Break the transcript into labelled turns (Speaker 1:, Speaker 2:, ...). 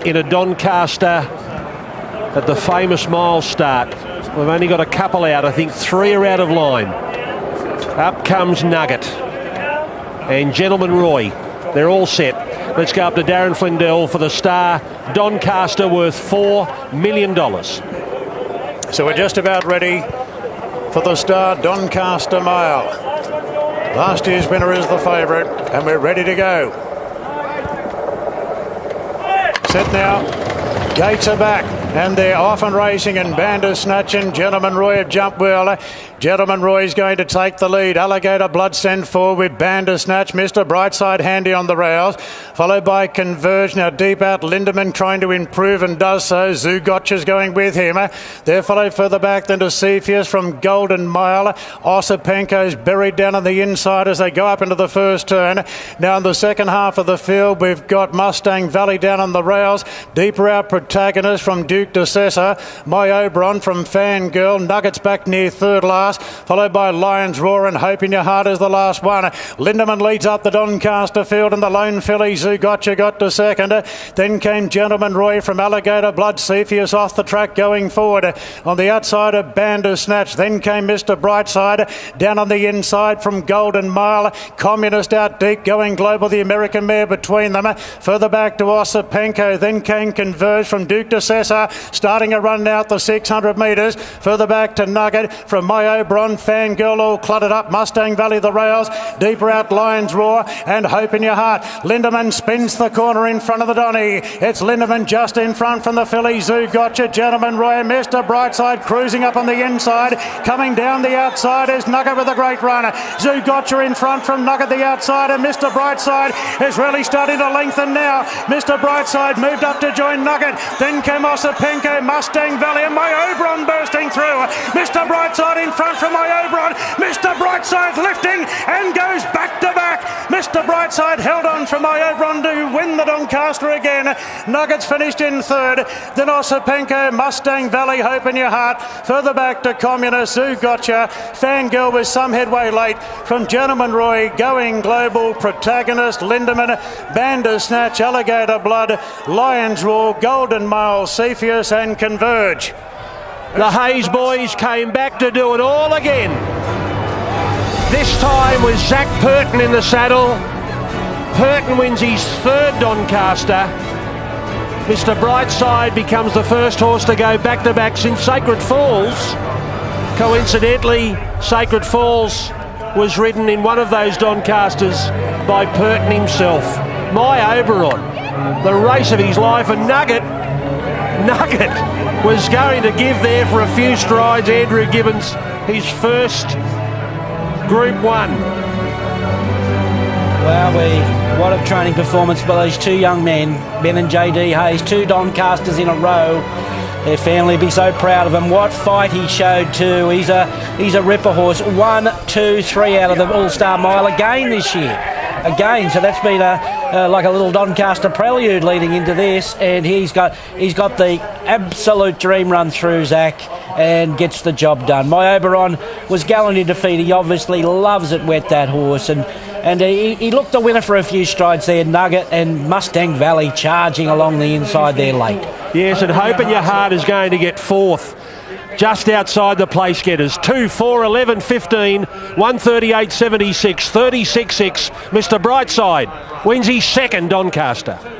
Speaker 1: ready in a Doncaster at the famous mile start. We've only got a couple out. I think 3 are out of line. Up comes Nugget and Gentleman Roy. They're all set. Let's go up to Darren Flindell for the Star Doncaster, worth $4 million.
Speaker 2: So we're just about ready for the Star Doncaster Mile. Last year's winner is the favourite, and we're ready to go. Set now. Gates are back, and they're off and racing, and Bandersnatch and Gentleman Roy have jumped well. Gentleman Roy is going to take the lead. Alligator Blood sent forward with Bandersnatch. Mr. Brightside handy on the rails, followed by Converge. Now deep out, Lindemann trying to improve and does so. Zugotcha's going with him. They're followed further back than to Cepheus from Golden Mile. Osipenko's buried down on the inside as they go up into the first turn. Now in the second half of the field, we've got Mustang Valley down on the rails. Deeper out, Protagonist from Duke de Sessa. My Oberon from Fangirl. Nuggets back near third last, followed by Lion's Roar and Hope in Your Heart is the last one. Lindemann leads up the Doncaster field, and the lone filly Zugotcha got to second. Then came Gentleman Roy from Alligator Blood. Cepheus off the track going forward. On the outside of Bandersnatch. Then came Mr. Brightside. Down on the inside from Golden Mile. Communist out deep going global, the American mare between them. Further back to Osipenko. Then came Converge from Duke de Sessa, starting a run out the 600 metres. Further back to Nugget from My Oberon. Fangirl all cluttered up. Mustang Valley the rails. Deeper out, Lion's Roar and Hope in Your Heart. Lindemann spins the corner in front of the Donny. It's Lindemann just in front from the filly Zugotcha. Gentleman Roy, Mr. Brightside cruising up on the inside. Coming down the outside is Nugget with a great run. Zugotcha in front from Nugget the outside, and Mr. Brightside is really starting to lengthen now. Mr. Brightside moved up to join Nugget. Then came Osipenko, Mustang Valley, and My Oberon bursting through. Mr. Brightside in front from My Oberon. Mr. Brightside lifting and goes back to back. Mr. Brightside held on from My Oberon to win the Doncaster again. Nuggets finished in third. Then Osipenko, Mustang Valley, Hope in Your Heart. Further back to Communist, Zugotcha. Fangirl with some headway late from Gentleman Roy, Going Global, Protagonist, Lindemann, Bandersnatch, Alligator Blood, Lion's Roar, Golden Mile, Cepheus and Converge.
Speaker 1: The Hayes boys came back to do it all again. This time with Zach Purton in the saddle. Purton wins his third Doncaster. Mr. Brightside becomes the first horse to go back-to-back since Sacred Falls. Coincidentally, Sacred Falls was ridden in one of those Doncasters by Purton himself. My Oberon, the race of his life, and Nugget was going to give there for a few strides. Andrew Gibbons, his first Group 1.
Speaker 3: Well, what a training performance by these two young men, Ben and JD Hayes, 2 Doncasters in a row. Their family be so proud of him. What fight he showed too. He's a ripper horse. 1, 2, 3 out of the All-Star Mile again this year. Again, so that's been like a little Doncaster prelude leading into this, and he's got the absolute dream run through, Zach, and gets the job done. My Oberon was gallant in defeat. He obviously loves it wet, that horse, and he looked the winner for a few strides there. Nugget and Mustang Valley charging along the inside there late.
Speaker 1: Yes, and Hope in Your Heart is going to get fourth, just outside the place getters. 2, 4, 11, 15, 138.76, 36.6. Mr. Brightside wins his second Doncaster.